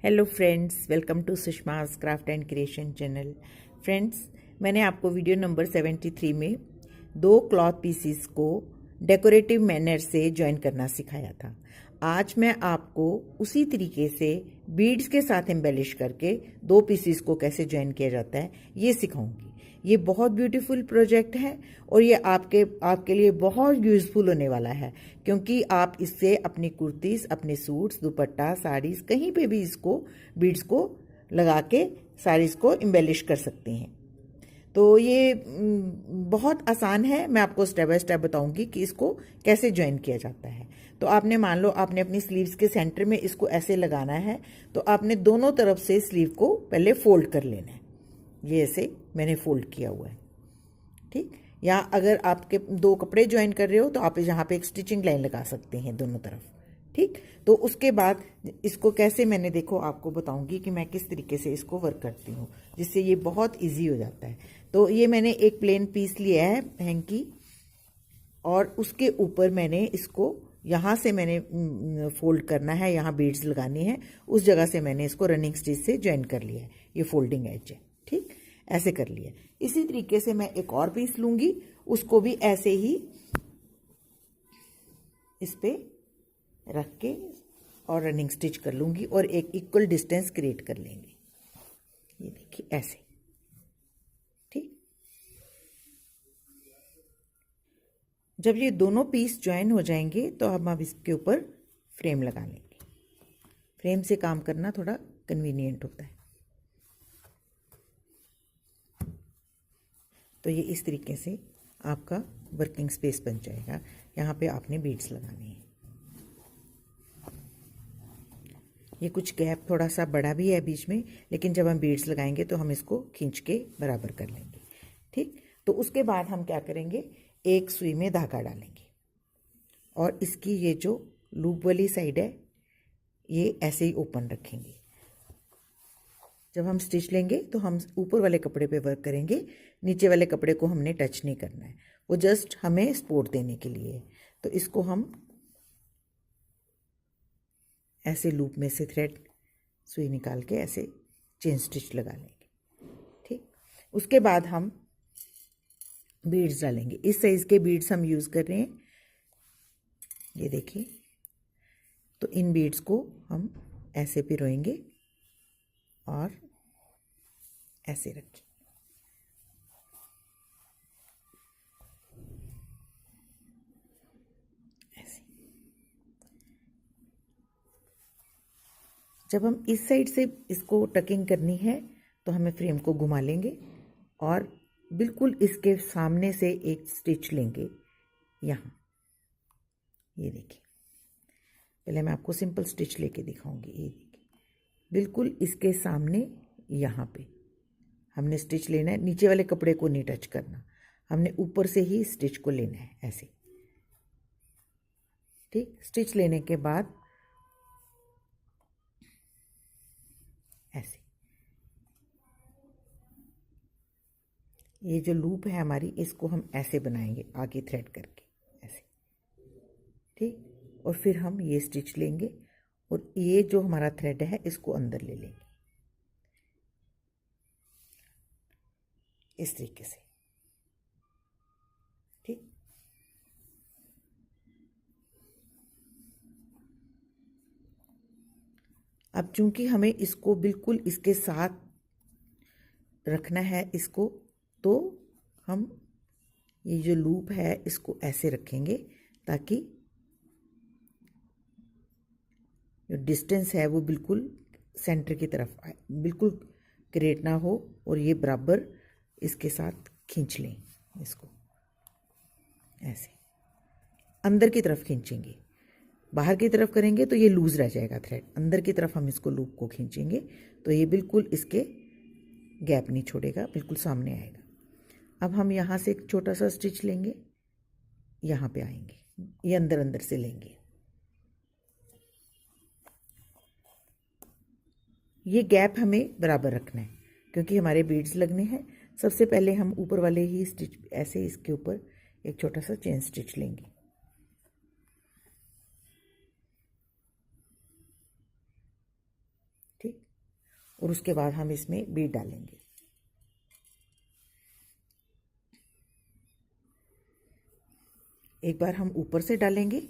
Hello friends, welcome to Sushma's craft and creation channel. Friends, मैंने आपको video number 73 में दो क्लॉथ पीसीस को डेकोरेटिव मैनर से ज्वाइन करना सिखाया था। आज मैं आपको उसी तरीके से बीड्स के साथ एम्बेलिश करके दो पीसीस को कैसे ज्वाइन किया जाता है ये सिखाऊंगी। ये बहुत ब्यूटीफुल प्रोजेक्ट है और ये आपके लिए बहुत यूजफुल होने वाला है, क्योंकि आप इससे अपनी कुर्तीज, अपने सूट्स, दुपट्टा, साड़ीज कहीं पे भी इसको बीड्स को लगा के साड़ीज को एम्बेलिश कर सकते हैं। तो ये बहुत आसान है। मैं आपको स्टेप बाय स्टेप बताऊंगी कि इसको कैसे ज्वाइन किया जाता है। तो आपने मान लो आपने अपनी स्लीव्स के सेंटर में इसको ऐसे लगाना है, तो आपने दोनों तरफ से स्लीव को पहले फोल्ड कर लेना है। ये ऐसे मैंने फोल्ड किया हुआ है, ठीक। या अगर आपके दो कपड़े ज्वाइन कर रहे हो तो आप यहाँ पे एक स्टिचिंग लाइन लगा सकते हैं दोनों तरफ, ठीक। तो उसके बाद इसको कैसे, मैंने देखो आपको बताऊंगी कि मैं किस तरीके से इसको वर्क करती हूँ जिससे ये बहुत इजी हो जाता है। तो ये मैंने एक प्लेन पीस लिया है हैंकी, और उसके ऊपर मैंने इसको यहाँ से मैंने फोल्ड करना है, यहाँ बीड्स लगानी है, उस जगह से मैंने इसको रनिंग स्टिच से ज्वाइन कर लिया है। ये फोल्डिंग एज है, ठीक, ऐसे कर लिया। इसी तरीके से मैं एक और पीस लूंगी, उसको भी ऐसे ही इस पे रख के और रनिंग स्टिच कर लूंगी और एक इक्वल डिस्टेंस क्रिएट कर लेंगे। ये देखिए ऐसे, ठीक। जब ये दोनों पीस ज्वाइन हो जाएंगे तो हम इसके ऊपर फ्रेम लगा लेंगे। फ्रेम से काम करना थोड़ा कन्वीनियंट होता है। तो ये इस तरीके से आपका वर्किंग स्पेस बन जाएगा। यहाँ पे आपने बीड्स लगाने हैं। ये कुछ गैप थोड़ा सा बड़ा भी है बीच में, लेकिन जब हम बीड्स लगाएंगे तो हम इसको खींच के बराबर कर लेंगे, ठीक। तो उसके बाद हम क्या करेंगे, एक सुई में धागा डालेंगे और इसकी ये जो लूप वाली साइड है ये ऐसे ही ओपन रखेंगे। जब हम स्टिच लेंगे तो हम ऊपर वाले कपड़े पे वर्क करेंगे, नीचे वाले कपड़े को हमने टच नहीं करना है, वो जस्ट हमें सपोर्ट देने के लिए है। तो इसको हम ऐसे लूप में से थ्रेड सुई निकाल के ऐसे चेन स्टिच लगा लेंगे, ठीक। उसके बाद हम बीड्स डालेंगे। इस साइज के बीड्स हम यूज़ कर रहे हैं, ये देखिए। तो इन बीड्स को हम ऐसे पिरोएंगे और ऐसे रखें। ऐसे जब हम इस साइड से इसको टकिंग करनी है तो हमें फ्रेम को घुमा लेंगे और बिल्कुल इसके सामने से एक स्टिच लेंगे यहाँ। ये देखिए, पहले मैं आपको सिंपल स्टिच लेके दिखाऊंगी। ये देखिए, बिल्कुल इसके सामने यहाँ पे हमने स्टिच लेना है। नीचे वाले कपड़े को नहीं टच करना, हमने ऊपर से ही स्टिच को लेना है ऐसे, ठीक। स्टिच लेने के बाद ऐसे ये जो लूप है हमारी, इसको हम ऐसे बनाएंगे आगे थ्रेड करके ऐसे, ठीक। और फिर हम ये स्टिच लेंगे और ये जो हमारा थ्रेड है इसको अंदर ले लेंगे इस तरीके से, ठीक। अब चूंकि हमें इसको बिल्कुल इसके साथ रखना है इसको, तो हम ये जो लूप है इसको ऐसे रखेंगे ताकि जो डिस्टेंस है वो बिल्कुल सेंटर की तरफ आए, बिल्कुल क्रिएट ना हो, और ये बराबर इसके साथ खींच लें। इसको ऐसे अंदर की तरफ खींचेंगे, बाहर की तरफ करेंगे तो ये लूज रह जाएगा थ्रेड। अंदर की तरफ हम इसको लूप को खींचेंगे तो ये बिल्कुल इसके गैप नहीं छोड़ेगा, बिल्कुल सामने आएगा। अब हम यहाँ से एक छोटा सा स्टिच लेंगे, यहाँ पे आएंगे, ये अंदर अंदर से लेंगे। ये गैप हमें बराबर रखना है क्योंकि हमारे बीड्स लगने हैं। सबसे पहले हम ऊपर वाले ही स्टिच ऐसे इसके ऊपर एक छोटा सा चेन स्टिच लेंगे, ठीक। और उसके बाद हम इसमें बीड डालेंगे। एक बार हम ऊपर से डालेंगे,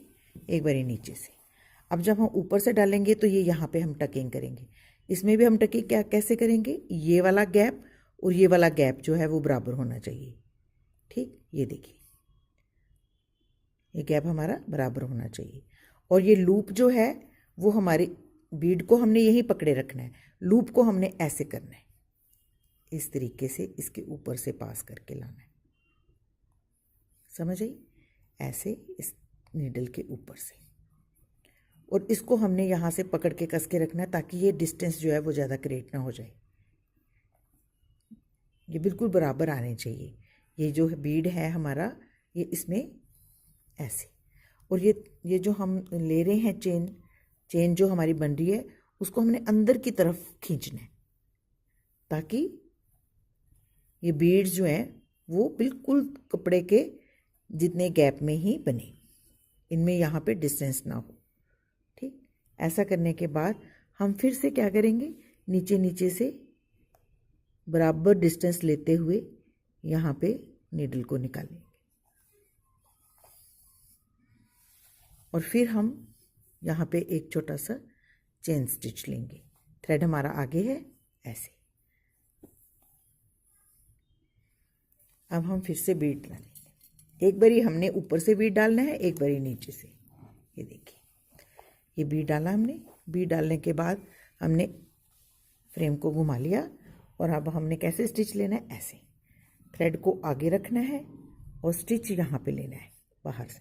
एक बार नीचे से। अब जब हम ऊपर से डालेंगे तो ये यहाँ पे हम टकिंग करेंगे। इसमें भी हम टकिंग क्या कैसे करेंगे, ये वाला गैप और ये वाला गैप जो है वो बराबर होना चाहिए। ठीक, ये देखिए ये गैप हमारा बराबर होना चाहिए। और ये लूप जो है वो हमारी बीड को हमने यहीं पकड़े रखना है, लूप को हमने ऐसे करना है, इस तरीके से इसके ऊपर से पास करके लाना है। समझ आई, ऐसे इस नीडल के ऊपर से, और इसको हमने यहाँ से पकड़ के कस के रखना है ताकि ये डिस्टेंस जो है वो ज़्यादा क्रिएट ना हो जाए। ये बिल्कुल बराबर आने चाहिए। ये जो बीड है हमारा ये इसमें ऐसे, और ये जो हम ले रहे हैं चेन जो हमारी बन रही है उसको हमने अंदर की तरफ खींचना है ताकि ये बीड्स जो हैं वो बिल्कुल कपड़े के जितने गैप में ही बने, इनमें यहाँ पे डिस्टेंस ना हो। ठीक, ऐसा करने के बाद हम फिर से क्या करेंगे, नीचे नीचे से बराबर डिस्टेंस लेते हुए यहाँ पे नीडल को निकालेंगे। और फिर हम यहाँ पे एक छोटा सा चेन स्टिच लेंगे। थ्रेड हमारा आगे है ऐसे। अब हम फिर से बीड डालेंगे। एक बारी हमने ऊपर से बीड डालना है, एक बारी नीचे से। ये देखिए ये बीड डाला हमने। बीड डालने के बाद हमने फ्रेम को घुमा लिया और अब हमने कैसे स्टिच लेना है, ऐसे थ्रेड को आगे रखना है और स्टिच यहाँ पे लेना है बाहर से,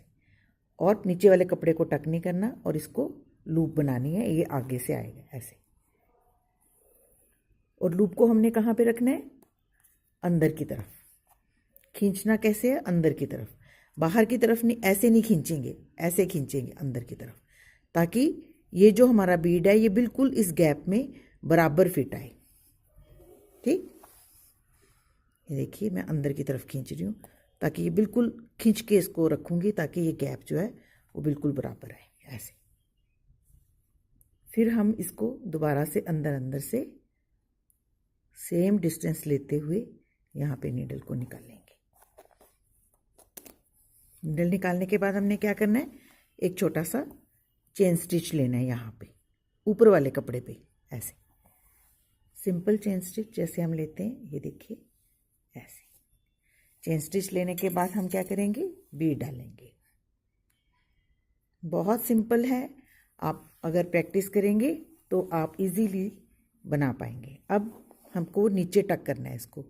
और नीचे वाले कपड़े को टक नहीं करना और इसको लूप बनानी है, ये आगे से आएगा ऐसे। और लूप को हमने कहाँ पे रखना है, अंदर की तरफ। खींचना कैसे है, अंदर की तरफ, बाहर की तरफ नहीं, ऐसे नहीं खींचेंगे, ऐसे खींचेंगे अंदर की तरफ, ताकि ये जो हमारा बीड है ये बिल्कुल इस गैप में बराबर फिट आए। ठीक, ये देखिए मैं अंदर की तरफ खींच रही हूँ ताकि ये बिल्कुल खींच के इसको रखूँगी ताकि ये गैप जो है वो बिल्कुल बराबर आए ऐसे। फिर हम इसको दोबारा से अंदर से सेम डिस्टेंस लेते हुए यहाँ पे नीडल को निकाल लेंगे। नीडल निकालने के बाद हमने क्या करना है, एक छोटा सा चेन स्टिच लेना है यहाँ पे ऊपर वाले कपड़े पे, ऐसे सिंपल चेन स्टिच जैसे हम लेते हैं, ये देखिए ऐसे। चेन स्टिच लेने के बाद हम क्या करेंगे, बीड डालेंगे। बहुत सिंपल है, आप अगर प्रैक्टिस करेंगे तो आप इजीली बना पाएंगे। अब हमको नीचे टक करना है। इसको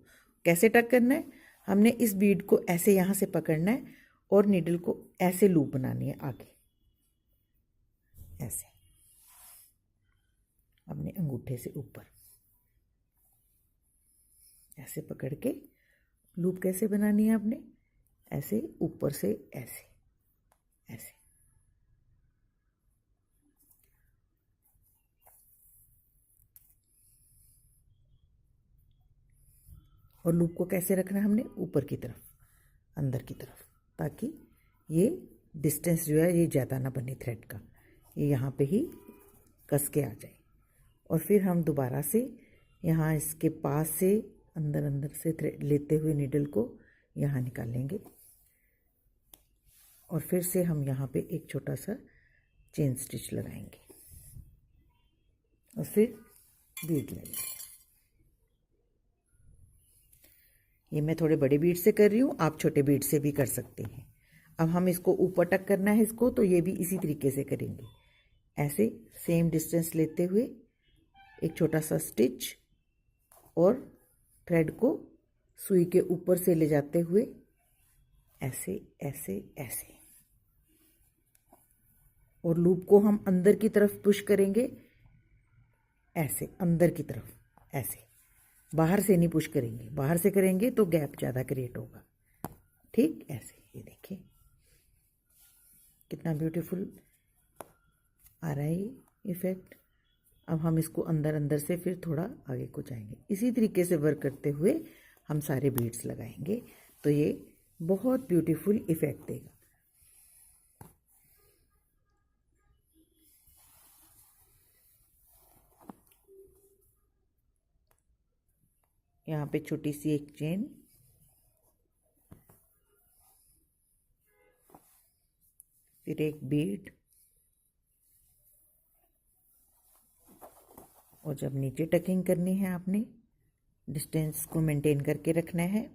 कैसे टक करना है, हमने इस बीड को ऐसे यहाँ से पकड़ना है और नीडल को ऐसे लूप बनानी है आगे ऐसे, अपने अंगूठे से ऊपर ऐसे पकड़ के लूप कैसे बनानी है आपने, ऐसे ऊपर से ऐसे ऐसे। और लूप को कैसे रखना है हमने, ऊपर की तरफ, अंदर की तरफ, ताकि ये डिस्टेंस जो है ये ज़्यादा ना बने थ्रेड का, ये यहाँ पे ही कस के आ जाए। और फिर हम दोबारा से यहाँ इसके पास से अंदर से थ्रेड लेते हुए नीडल को यहाँ निकालेंगे और फिर से हम यहाँ पे एक छोटा सा चेन स्टिच लगाएंगे और फिर बीड लगेंगे। ये मैं थोड़े बड़े बीड से कर रही हूँ, आप छोटे बीड से भी कर सकते हैं। अब हम इसको ऊपर टक करना है इसको, तो ये भी इसी तरीके से करेंगे, ऐसे सेम डिस्टेंस लेते हुए एक छोटा सा स्टिच और थ्रेड को सुई के ऊपर से ले जाते हुए ऐसे ऐसे ऐसे, और लूप को हम अंदर की तरफ पुश करेंगे ऐसे, अंदर की तरफ ऐसे, बाहर से नहीं पुश करेंगे, बाहर से करेंगे तो गैप ज़्यादा क्रिएट होगा। ठीक, ऐसे। ये देखिए कितना ब्यूटीफुल आ रहा है ये इफेक्ट। अब हम इसको अंदर से फिर थोड़ा आगे को जाएंगे, इसी तरीके से वर्क करते हुए हम सारे बीड्स लगाएंगे तो ये बहुत ब्यूटीफुल इफेक्ट देगा। यहाँ पे छोटी सी एक चेन, फिर एक बीड, और जब नीचे टकिंग करनी है आपने डिस्टेंस को मेंटेन करके रखना है।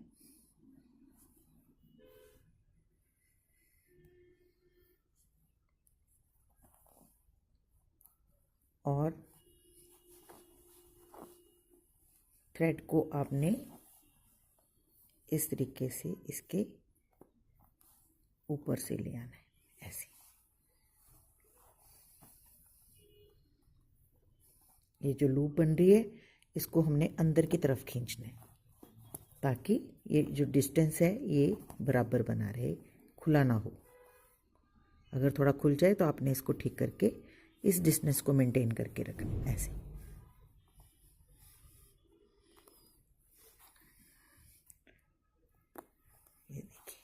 और थ्रेड को आपने इस तरीके से इसके ऊपर से ले आना है ऐसे। ये जो लूप बन रही है इसको हमने अंदर की तरफ खींचना है ताकि ये जो डिस्टेंस है ये बराबर बना रहे, खुला ना हो। अगर थोड़ा खुल जाए तो आपने इसको ठीक करके इस डिस्टेंस को मेंटेन करके रखना है ऐसे। ये देखिए,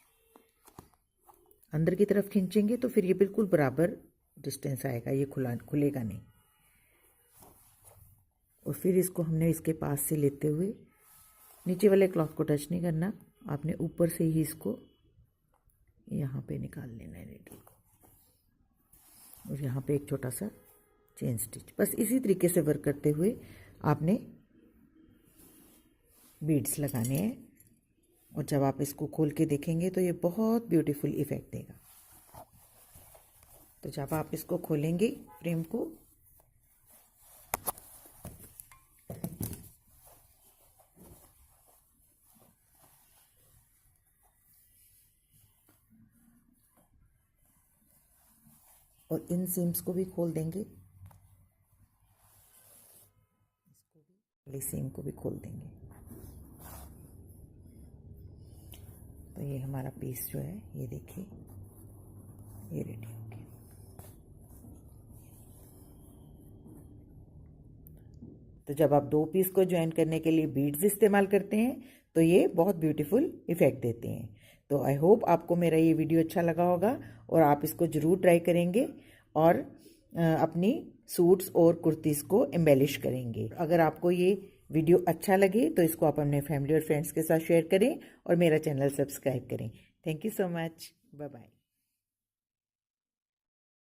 अंदर की तरफ खींचेंगे तो फिर ये बिल्कुल बराबर डिस्टेंस आएगा, ये खुलेगा नहीं। और फिर इसको हमने इसके पास से लेते हुए नीचे वाले क्लॉथ को टच नहीं करना, आपने ऊपर से ही इसको यहाँ पे निकाल लेना है नीडल को, और यहाँ पे एक छोटा सा चेन स्टिच। बस इसी तरीके से वर्क करते हुए आपने बीड्स लगाने हैं, और जब आप इसको खोल के देखेंगे तो ये बहुत ब्यूटीफुल इफ़ेक्ट देगा। तो जब आप इसको खोलेंगे फ्रेम को, और इन सीम्स को भी खोल देंगे, इसको भी सीम को भी खोल देंगे। तो ये हमारा पीस जो है ये देखिए ये रेडी हो गया। तो जब आप दो पीस को ज्वाइन करने के लिए बीड्स इस्तेमाल करते हैं तो ये बहुत ब्यूटीफुल इफ़ेक्ट देते हैं। तो आई होप आपको मेरा ये वीडियो अच्छा लगा होगा और आप इसको ज़रूर ट्राई करेंगे और अपनी सूट्स और कुर्तीज़ को एम्बेलिश करेंगे। अगर आपको ये वीडियो अच्छा लगे तो इसको आप अपने फैमिली और फ्रेंड्स के साथ शेयर करें और मेरा चैनल सब्सक्राइब करें। Thank you so much, bye bye.